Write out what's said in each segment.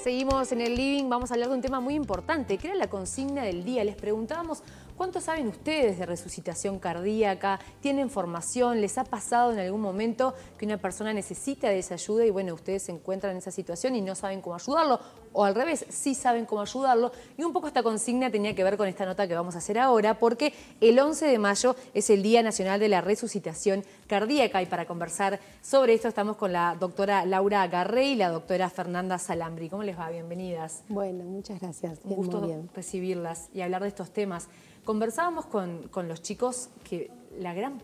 Seguimos en el living, vamos a hablar de un tema muy importante, que era la consigna del día. Les preguntábamos, ¿cuánto saben ustedes de resucitación cardíaca? ¿Tienen formación? ¿Les ha pasado en algún momento que una persona necesita de esa ayuda y bueno, ustedes se encuentran en esa situación y no saben cómo ayudarlo? O al revés, sí saben cómo ayudarlo. Y un poco esta consigna tenía que ver con esta nota que vamos a hacer ahora, porque el 11 de mayo es el Día Nacional de la Resucitación Cardíaca. Y para conversar sobre esto estamos con la doctora Laura Garrey y la doctora Fernanda Salambri. ¿Cómo les va? Bienvenidas. Bueno, muchas gracias. Un gusto recibirlas y hablar de estos temas. Conversábamos con los chicos que la gran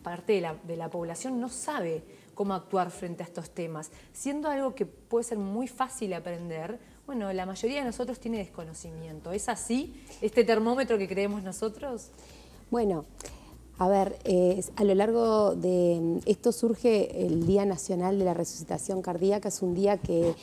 parte de la población no sabe cómo actuar frente a estos temas. Siendo algo que puede ser muy fácil aprender, bueno, la mayoría de nosotros tiene desconocimiento. ¿Es así este termómetro que creemos nosotros? Bueno, a ver, a lo largo de esto surge el Día Nacional de la Resucitación Cardíaca. Es un día que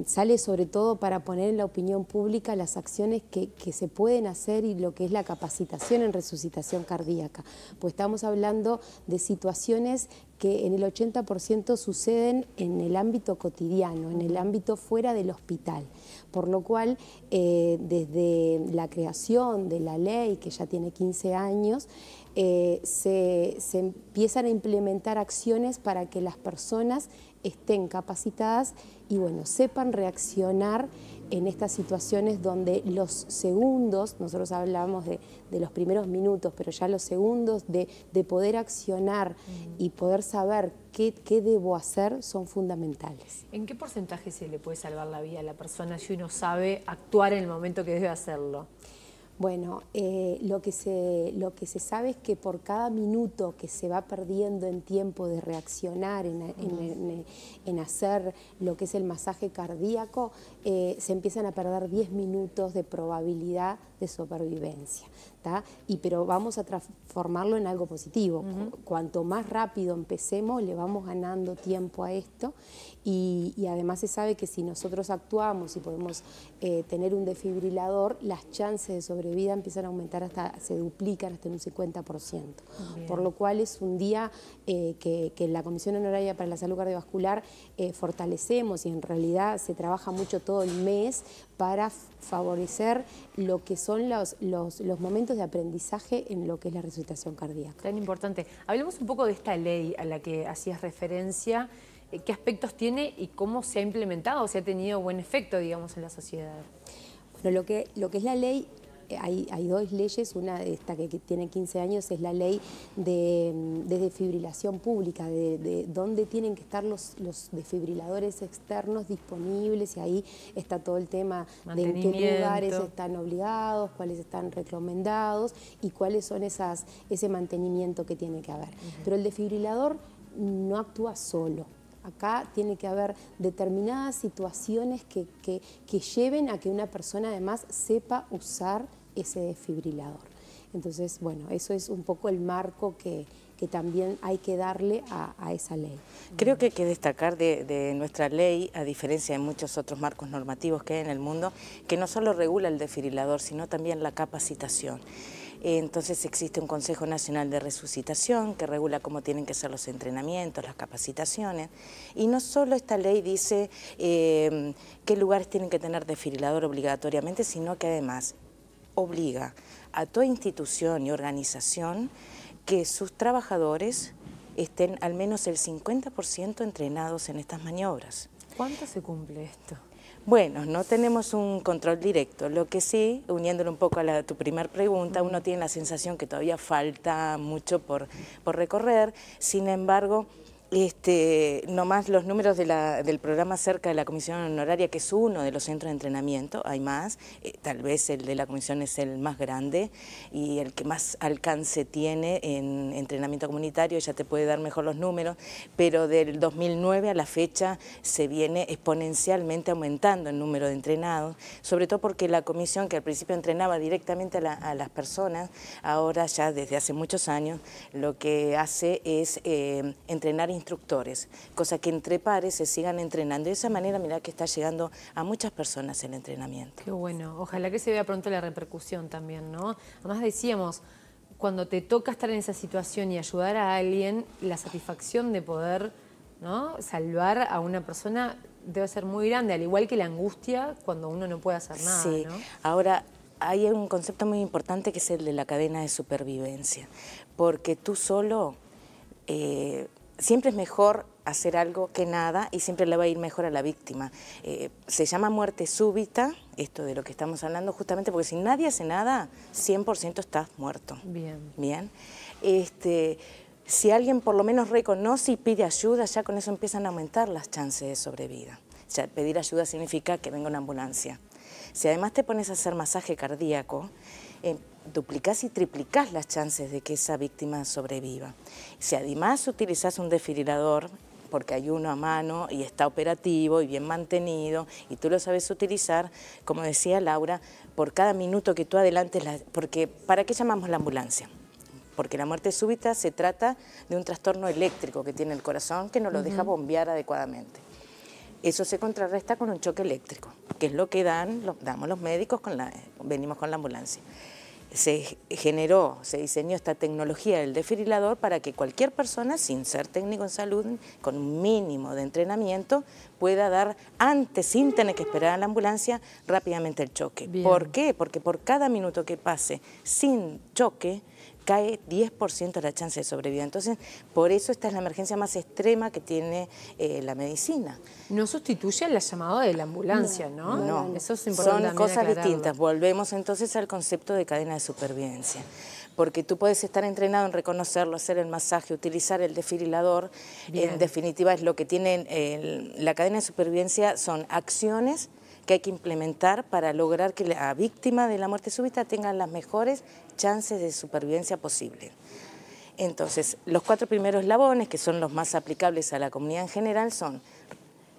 sale sobre todo para poner en la opinión pública las acciones que se pueden hacer y lo que es la capacitación en resucitación cardíaca. Pues estamos hablando de situaciones que en el 80% suceden en el ámbito cotidiano, en el ámbito fuera del hospital. Por lo cual, desde la creación de la ley, que ya tiene 15 años, se empiezan a implementar acciones para que las personas estén capacitadas y bueno, sepan reaccionar en estas situaciones donde los segundos, nosotros hablamos de los primeros minutos, pero ya los segundos de poder accionar y poder saber qué debo hacer son fundamentales. ¿En qué porcentaje se le puede salvar la vida a la persona si uno sabe actuar en el momento que debe hacerlo? Bueno, lo que se sabe es que por cada minuto que se va perdiendo en tiempo de reaccionar, en hacer lo que es el masaje cardíaco, se empiezan a perder 10 minutos de probabilidad de supervivencia. Pero vamos a transformarlo en algo positivo. Cuanto más rápido empecemos, le vamos ganando tiempo a esto y además se sabe que si nosotros actuamos y podemos tener un desfibrilador, las chances de sobrevida empiezan a aumentar se duplican hasta en un 50%. Bien. Por lo cual es un día que en la Comisión Honoraria para la Salud Cardiovascular fortalecemos y en realidad se trabaja mucho todo el mes para favorecer lo que son los momentos de aprendizaje en lo que es la resucitación cardíaca. Tan importante. Hablemos un poco de esta ley a la que hacías referencia. ¿Qué aspectos tiene y cómo se ha implementado o si ha tenido buen efecto, digamos, en la sociedad? Bueno, lo que es la ley, hay dos leyes. Una de esta que tiene 15 años es la ley de desfibrilación pública, de dónde tienen que estar los desfibriladores externos disponibles, y ahí está todo el tema de en qué lugares están obligados, cuáles están recomendados y cuáles son ese mantenimiento que tiene que haber. Pero el desfibrilador no actúa solo. Acá tiene que haber determinadas situaciones que lleven a que una persona además sepa usar ese desfibrilador. Entonces, bueno, eso es un poco el marco que también hay que darle a esa ley. Creo que hay que destacar de nuestra ley, a diferencia de muchos otros marcos normativos que hay en el mundo, que no solo regula el desfibrilador, sino también la capacitación. Entonces existe un Consejo Nacional de Resucitación que regula cómo tienen que ser los entrenamientos, las capacitaciones, y no solo esta ley dice qué lugares tienen que tener desfibrilador obligatoriamente, sino que además obliga a toda institución y organización que sus trabajadores estén al menos el 50% entrenados en estas maniobras. ¿Cuánto se cumple esto? Bueno, no tenemos un control directo, lo que sí, uniéndolo un poco a tu primer pregunta, uno tiene la sensación que todavía falta mucho por recorrer. Sin embargo, nomás los números del programa cerca de la Comisión Honoraria, que es uno de los centros de entrenamiento, hay más, tal vez el de la Comisión es el más grande y el que más alcance tiene en entrenamiento comunitario, ella te puede dar mejor los números, pero del 2009 a la fecha se viene exponencialmente aumentando el número de entrenados, sobre todo porque la comisión que al principio entrenaba directamente a las personas, ahora ya desde hace muchos años lo que hace es entrenar instructores, cosa que entre pares se sigan entrenando. De esa manera, mirá que está llegando a muchas personas el entrenamiento. Qué bueno, ojalá que se vea pronto la repercusión también, ¿no? Además decíamos, cuando te toca estar en esa situación y ayudar a alguien, la satisfacción de poder, ¿no?, salvar a una persona debe ser muy grande, al igual que la angustia cuando uno no puede hacer nada, Sí, ¿no? ahora hay un concepto muy importante que es el de la cadena de supervivencia, porque tú solo, siempre es mejor hacer algo que nada y siempre le va a ir mejor a la víctima. Se llama muerte súbita, esto de lo que estamos hablando, justamente porque si nadie hace nada, 100% estás muerto. Bien. Bien. Si alguien por lo menos reconoce y pide ayuda, ya con eso empiezan a aumentar las chances de sobrevida. O sea, pedir ayuda significa que venga una ambulancia. Si además te pones a hacer masaje cardíaco, duplicás y triplicás las chances de que esa víctima sobreviva. Si además utilizás un desfibrilador, porque hay uno a mano y está operativo y bien mantenido, y tú lo sabes utilizar, como decía Laura, por cada minuto que tú adelantes, porque ¿para qué llamamos la ambulancia? Porque la muerte súbita se trata de un trastorno eléctrico que tiene el corazón que no lo deja bombear adecuadamente. Eso se contrarresta con un choque eléctrico, que es lo que damos los médicos, venimos con la ambulancia. Se diseñó esta tecnología del desfibrilador para que cualquier persona, sin ser técnico en salud, con un mínimo de entrenamiento, pueda dar antes, sin tener que esperar a la ambulancia, rápidamente el choque. Bien. ¿Por qué? Porque por cada minuto que pase sin choque, cae 10% la chance de sobrevivir. Entonces, por eso esta es la emergencia más extrema que tiene la medicina. No sustituye la llamada de la ambulancia, ¿no? No, Eso es importante. son cosas aclararlo. distintas. Volvemos entonces al concepto de cadena de supervivencia. Porque tú puedes estar entrenado en reconocerlo, hacer el masaje, utilizar el desfibrilador. En definitiva, es lo que tienen la cadena de supervivencia, son acciones que hay que implementar para lograr que la víctima de la muerte súbita tenga las mejores chances de supervivencia posible. Entonces, los 4 primeros eslabones, que son los más aplicables a la comunidad en general, son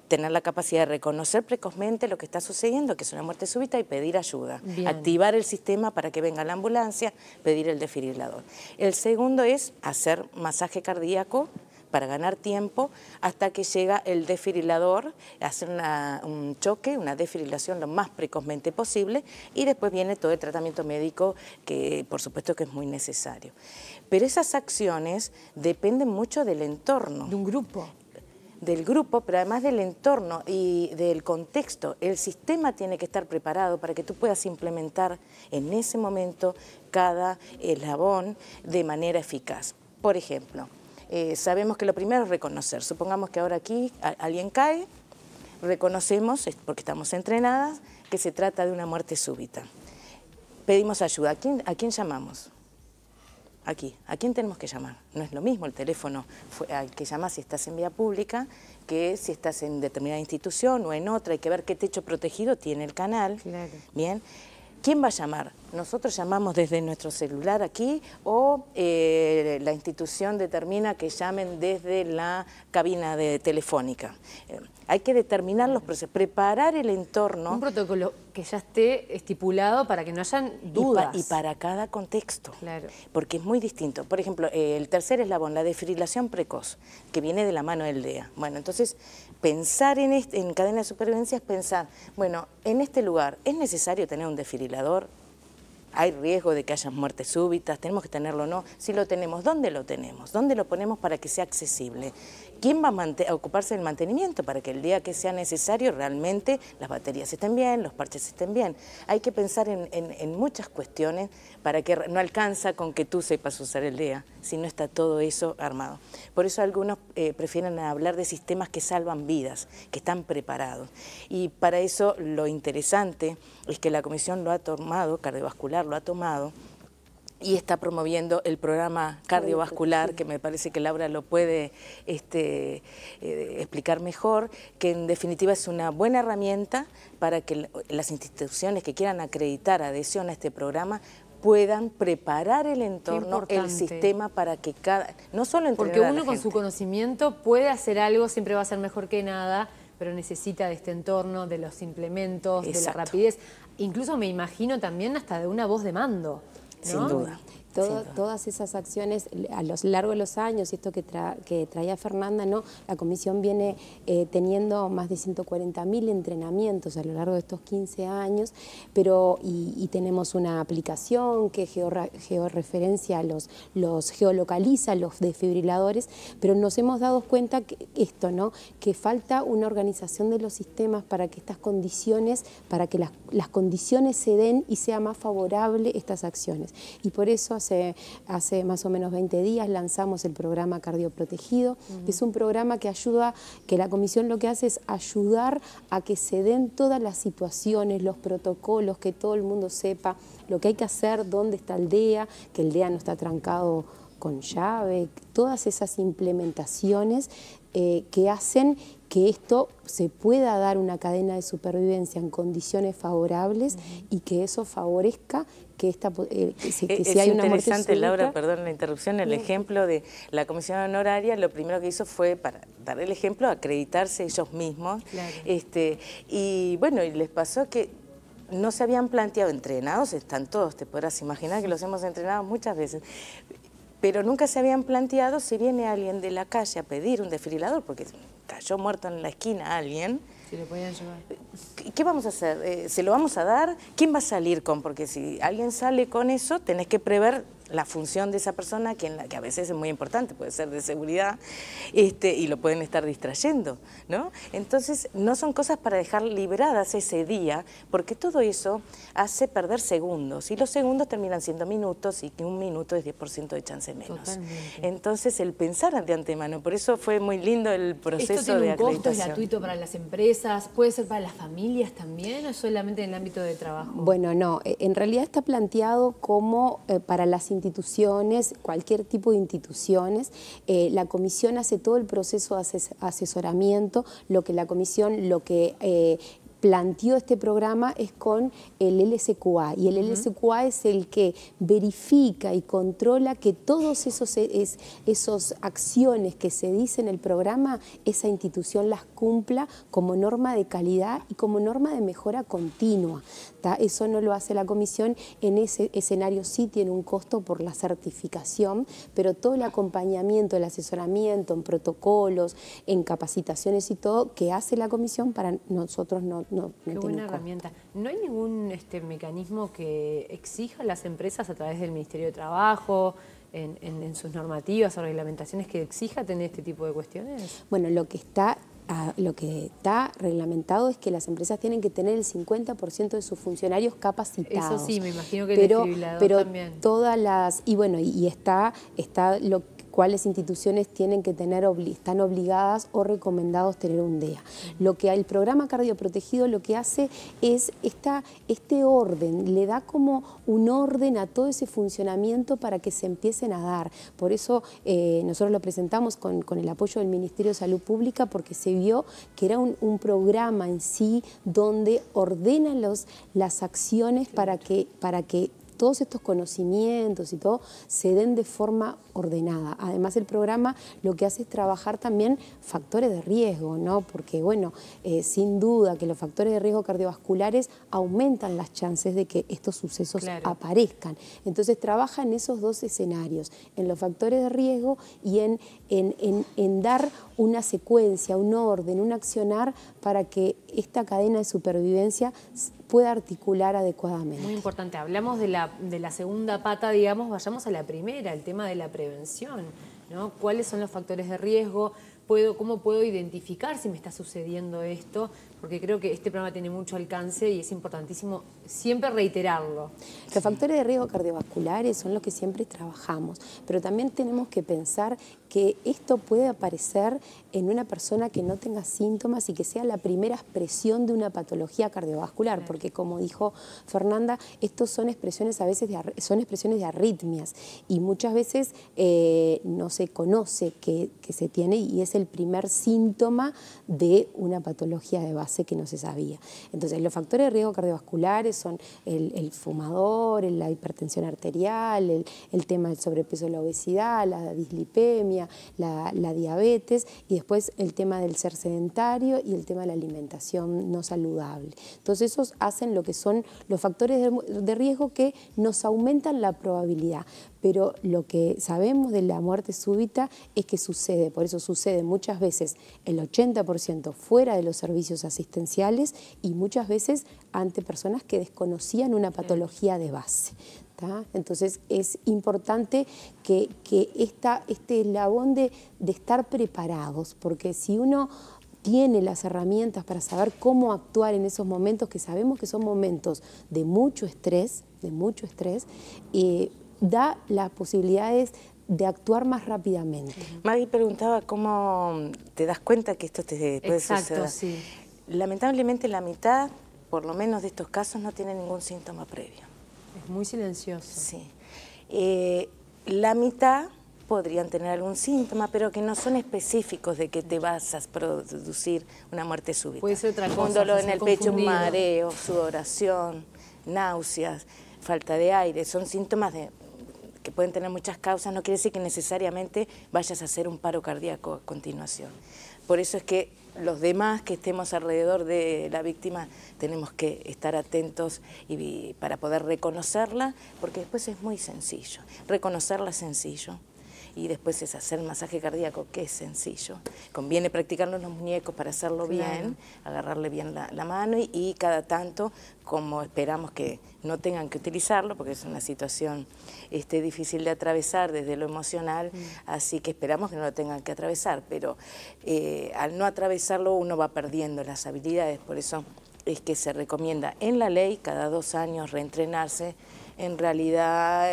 tener la capacidad de reconocer precozmente lo que está sucediendo, que es una muerte súbita, y pedir ayuda. Bien. Activar el sistema para que venga la ambulancia, pedir el desfibrilador. El segundo es hacer masaje cardíaco para ganar tiempo hasta que llega el desfibrilador, hacer un choque, una desfibrilación lo más precozmente posible, y después viene todo el tratamiento médico que por supuesto que es muy necesario. Pero esas acciones dependen mucho del entorno. De un grupo. Del grupo, pero además del entorno y del contexto. El sistema tiene que estar preparado para que tú puedas implementar en ese momento cada eslabón de manera eficaz. Por ejemplo, sabemos que lo primero es reconocer. Supongamos que ahora aquí alguien cae, reconocemos, porque estamos entrenadas, que se trata de una muerte súbita. Pedimos ayuda. ¿A quién llamamos? Aquí. ¿A quién tenemos que llamar? No es lo mismo el teléfono al que llamas si estás en vía pública que si estás en determinada institución o en otra. Hay que ver qué techo protegido tiene el canal. Claro. Bien. ¿Quién va a llamar? Nosotros llamamos desde nuestro celular aquí o la institución determina que llamen desde la cabina telefónica. Hay que determinar los procesos, preparar el entorno. Un protocolo que ya esté estipulado para que no hayan dudas. Y para cada contexto, Claro. porque es muy distinto. Por ejemplo, el tercer eslabón, la desfibrilación precoz, que viene de la mano del DEA. Bueno, entonces, pensar en cadena de supervivencia es pensar, bueno, en este lugar, ¿es necesario tener un desfibrilador? ¿Hay riesgo de que haya muertes súbitas? ¿Tenemos que tenerlo o no? Si lo tenemos, ¿dónde lo tenemos? ¿Dónde lo ponemos para que sea accesible? ¿Quién va a ocuparse del mantenimiento para que el día que sea necesario realmente las baterías estén bien, los parches estén bien? Hay que pensar en muchas cuestiones para que no alcanza con que tú sepas usar el DEA, si no está todo eso armado. Por eso algunos prefieren hablar de sistemas que salvan vidas, que están preparados. Y para eso lo interesante es que la Comisión lo ha tomado, cardiovascular lo ha tomado, y está promoviendo el programa cardiovascular, que me parece que Laura lo puede explicar mejor, que en definitiva es una buena herramienta para que las instituciones que quieran acreditar adhesión a este programa puedan preparar el entorno, el sistema para que no solo entrenar Porque a la uno con gente. su conocimiento puede hacer algo, siempre va a ser mejor que nada, pero necesita de este entorno, de los implementos, Exacto. de la rapidez. Incluso me imagino también hasta de una voz de mando, ¿no? Sin duda. Todas esas acciones a lo largo de los años, y esto que traía Fernanda, ¿no? La comisión viene teniendo más de 140.000 entrenamientos a lo largo de estos 15 años, y tenemos una aplicación que georreferencia, geolocaliza los desfibriladores, pero nos hemos dado cuenta que esto, ¿no? Que falta una organización de los sistemas para que estas condiciones, para que las condiciones se den y sea más favorable estas acciones. Y por eso hace más o menos 20 días lanzamos el programa Cardioprotegido. Es un programa que ayuda, que la comisión lo que hace es ayudar a que se den todas las situaciones, los protocolos, que todo el mundo sepa lo que hay que hacer, dónde está el DEA, que el DEA no está trancado con llave, todas esas implementaciones que hacen que esto se pueda dar una cadena de supervivencia en condiciones favorables y que eso favorezca que si hay una muerte interesante, súbita. Laura, perdón la interrupción, el ejemplo de la comisión honoraria, lo primero que hizo fue, para dar el ejemplo, acreditarse ellos mismos. Claro. Y bueno, y les pasó que no se habían planteado, entrenados están todos, te podrás imaginar que los hemos entrenado muchas veces, pero nunca se habían planteado si viene alguien de la calle a pedir un desfibrilador, porque cayó muerto en la esquina alguien. Si lo podían llevar. ¿Qué vamos a hacer? ¿Se lo vamos a dar? ¿Quién va a salir con? Porque si alguien sale con eso, tenés que prever la función de esa persona, que a veces es muy importante, puede ser de seguridad, y lo pueden estar distrayendo, ¿no? Entonces, no son cosas para dejar liberadas ese día, porque todo eso hace perder segundos, y los segundos terminan siendo minutos, y que un minuto es 10% de chance menos. Totalmente. Entonces, el pensar de antemano, por eso fue muy lindo el proceso de ¿Esto tiene un costo, es acreditación. gratuito para las empresas? ¿Puede ser para las familias también o solamente en el ámbito de trabajo? Bueno, no, en realidad está planteado como para las instituciones, cualquier tipo de instituciones. La comisión hace todo el proceso de asesoramiento. Lo que planteó este programa es con el LSQA, y el LSQA es el que verifica y controla que todos esos acciones que se dicen en el programa, esa institución las cumpla como norma de calidad y como norma de mejora continua. Eso no lo hace la comisión. En ese escenario sí tiene un costo por la certificación, pero todo el acompañamiento, el asesoramiento en protocolos, en capacitaciones y todo que hace la comisión, para nosotros no Qué buena herramienta. ¿No hay ningún mecanismo que exija a las empresas a través del Ministerio de Trabajo, en sus normativas o reglamentaciones, que exija tener este tipo de cuestiones? Bueno, lo que está reglamentado es que las empresas tienen que tener el 50% de sus funcionarios capacitados. Eso sí, me imagino que el desfibrilador también. Todas las, y bueno, y está cuáles instituciones tienen que tener, están obligadas o recomendados tener un DEA. Lo que el programa Cardioprotegido lo que hace es este orden, le da como un orden a todo ese funcionamiento para que se empiecen a dar. Por eso nosotros lo presentamos con el apoyo del Ministerio de Salud Pública, porque se vio que era un programa en sí donde ordena las acciones para que todos estos conocimientos y todo se den de forma ordenada. Además, el programa lo que hace es trabajar también factores de riesgo, ¿no? Porque, bueno, sin duda que los factores de riesgo cardiovasculares aumentan las chances de que estos sucesos aparezcan. Entonces, trabaja en esos dos escenarios, en los factores de riesgo y en dar una secuencia, un orden, un accionar para que esta cadena de supervivencia pueda articular adecuadamente. Muy importante. Hablamos de la segunda pata, digamos, vayamos a la primera, el tema de la prevención, ¿no? ¿Cuáles son los factores de riesgo? ¿Cómo puedo identificar si me está sucediendo esto? Porque creo que este programa tiene mucho alcance y es importantísimo siempre reiterarlo. Los factores de riesgo cardiovasculares son los que siempre trabajamos, pero también tenemos que pensar que esto puede aparecer en una persona que no tenga síntomas y que sea la primera expresión de una patología cardiovascular, porque como dijo Fernanda, estos son expresiones a veces de arritmias, y muchas veces no se conoce que se tiene, y es el primer síntoma de una patología de base que no se sabía. Entonces, los factores de riesgo cardiovasculares son el fumador, la hipertensión arterial, el tema del sobrepeso, la obesidad, la dislipemia, línea la diabetes y después el tema del ser sedentario y el tema de la alimentación no saludable. Entonces esos hacen lo que son los factores de riesgo que nos aumentan la probabilidad. Pero lo que sabemos de la muerte súbita es que sucede, por eso sucede muchas veces el 80% fuera de los servicios asistenciales y muchas veces ante personas que desconocían una patología de base. Entonces es importante que este eslabón de estar preparados, porque si uno tiene las herramientas para saber cómo actuar en esos momentos, que sabemos que son momentos de mucho estrés, da las posibilidades de actuar más rápidamente. Maggie preguntaba cómo te das cuenta que esto te puede suceder. Sí. Lamentablemente la mitad, por lo menos de estos casos, no tiene ningún síntoma previo. Es muy silencioso. Sí. La mitad podrían tener algún síntoma, pero que no son específicos de que te vas a producir una muerte súbita. Puede ser otra cosa. Un dolor en el pecho, un confundido. mareo, sudoración, náuseas, falta de aire. Son síntomas que pueden tener muchas causas. No quiere decir que necesariamente vayas a hacer un paro cardíaco a continuación. Por eso es que los demás que estemos alrededor de la víctima tenemos que estar atentos para poder reconocerla, porque después es muy sencillo. Reconocerla es sencillo. Y después es hacer masaje cardíaco, que es sencillo. Conviene practicarlo en los muñecos para hacerlo bien, agarrarle bien la mano y cada tanto, como esperamos que no tengan que utilizarlo, porque es una situación difícil de atravesar desde lo emocional, así que esperamos que no lo tengan que atravesar, pero al no atravesarlo uno va perdiendo las habilidades, por eso es que se recomienda en la ley cada 2 años reentrenarse. En realidad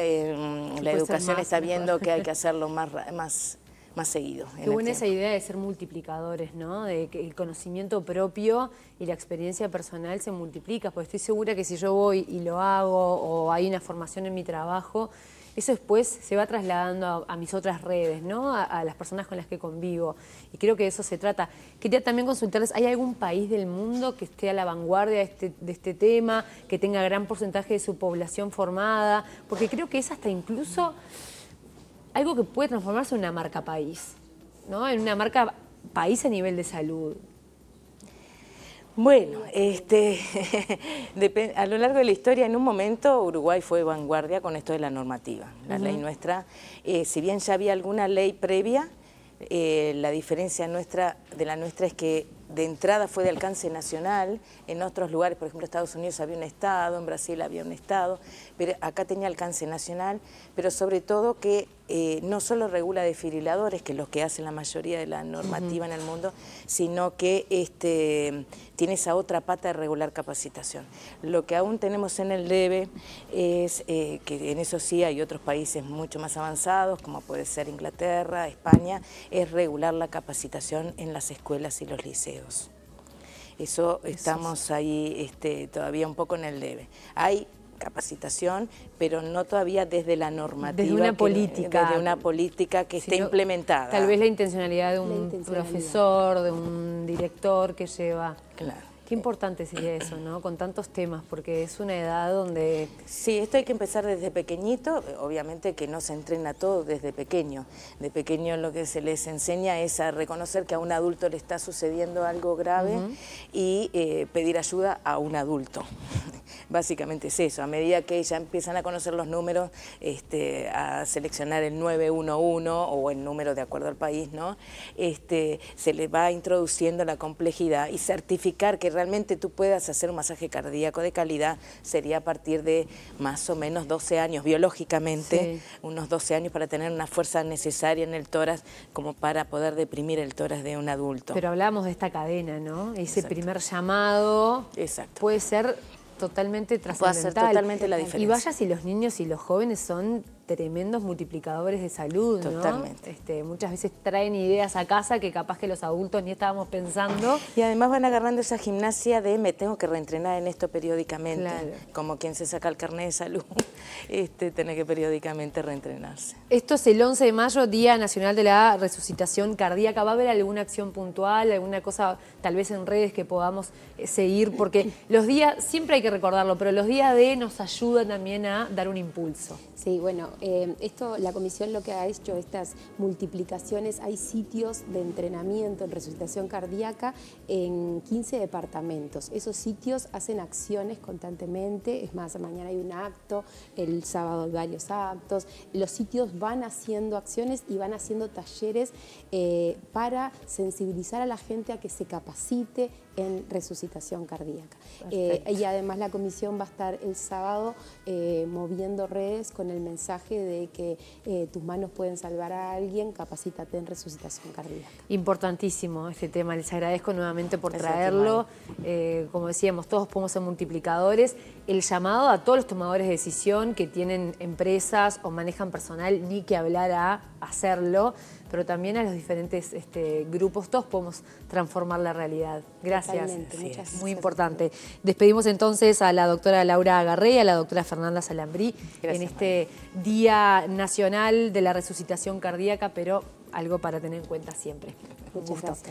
la educación está viendo que hay que hacerlo más seguido. Qué buena esa idea de ser multiplicadores, ¿no? De que el conocimiento propio y la experiencia personal se multiplica, porque estoy segura que si yo voy y lo hago o hay una formación en mi trabajo, eso después se va trasladando a mis otras redes, ¿no? A las personas con las que convivo. Y creo que de eso se trata. Quería también consultarles, ¿hay algún país del mundo que esté a la vanguardia de este tema, que tenga gran porcentaje de su población formada? Porque creo que es hasta incluso algo que puede transformarse en una marca país, ¿no? En una marca país a nivel de salud. Bueno, a lo largo de la historia, en un momento Uruguay fue vanguardia con esto de la normativa. La ley nuestra, si bien ya había alguna ley previa, la diferencia de la nuestra es que de entrada fue de alcance nacional. En otros lugares, por ejemplo, en Estados Unidos había un estado, en Brasil había un estado, pero acá tenía alcance nacional, pero sobre todo que no solo regula desfibriladores, que es lo que hace la mayoría de la normativa en el mundo, sino que tiene esa otra pata de regular capacitación. Lo que aún tenemos en el debe es que en eso sí hay otros países mucho más avanzados, como puede ser Inglaterra, España, es regular la capacitación en las escuelas y los liceos. Eso estamos ahí todavía un poco en el debe. Hay capacitación, pero no todavía desde la normativa. Desde una política. Desde una política que esté implementada. Tal vez la intencionalidad de un profesor, de un director que lleva. Claro. Qué importante sería eso, ¿no? Con tantos temas, porque es una edad donde... Sí, esto hay que empezar desde pequeñito, obviamente que no se entrena todo desde pequeño. De pequeño lo que se les enseña es a reconocer que a un adulto le está sucediendo algo grave y pedir ayuda a un adulto. Básicamente es eso, a medida que ya empiezan a conocer los números, a seleccionar el 911 o el número de acuerdo al país, ¿no? Se les va introduciendo la complejidad y certificar que realmente tú puedas hacer un masaje cardíaco de calidad sería a partir de más o menos 12 años, biológicamente, unos 12 años para tener una fuerza necesaria en el tórax como para poder deprimir el tórax de un adulto. Pero hablamos de esta cadena, ¿no? Ese primer llamado puede ser totalmente trascendental. Puede hacer totalmente la diferencia. Y vaya si los niños y los jóvenes son tremendos multiplicadores de salud, ¿no? Totalmente. Muchas veces traen ideas a casa que capaz que los adultos ni estábamos pensando. Y además van agarrando esa gimnasia de me tengo que reentrenar en esto periódicamente. Claro. Como quien se saca el carnet de salud, tiene que periódicamente reentrenarse. Esto es el 11 de mayo, Día Nacional de la Resucitación Cardíaca. ¿Va a haber alguna acción puntual, alguna cosa tal vez en redes que podamos seguir? Porque los días, siempre hay que recordarlo, pero los días D nos ayudan también a dar un impulso. Sí, bueno, La comisión lo que ha hecho, estas multiplicaciones, hay sitios de entrenamiento en resucitación cardíaca en 15 departamentos. Esos sitios hacen acciones constantemente, es más, mañana hay un acto, el sábado hay varios actos. Los sitios van haciendo acciones y van haciendo talleres para sensibilizar a la gente a que se capacite en resucitación cardíaca. Y además la comisión va a estar el sábado moviendo redes con el mensaje de que tus manos pueden salvar a alguien, capacítate en resucitación cardíaca. Importantísimo este tema, les agradezco nuevamente por traerlo. Como decíamos, todos podemos ser multiplicadores. El llamado a todos los tomadores de decisión que tienen empresas o manejan personal, ni que hablar a hacerlo, pero también a los diferentes grupos, todos podemos transformar la realidad. Gracias. Muchas Muy importante. Despedimos entonces a la doctora Laura Garré y a la doctora Fernanda Salambrí en este Día Nacional de la Resucitación Cardíaca, pero algo para tener en cuenta siempre. Muchas gracias.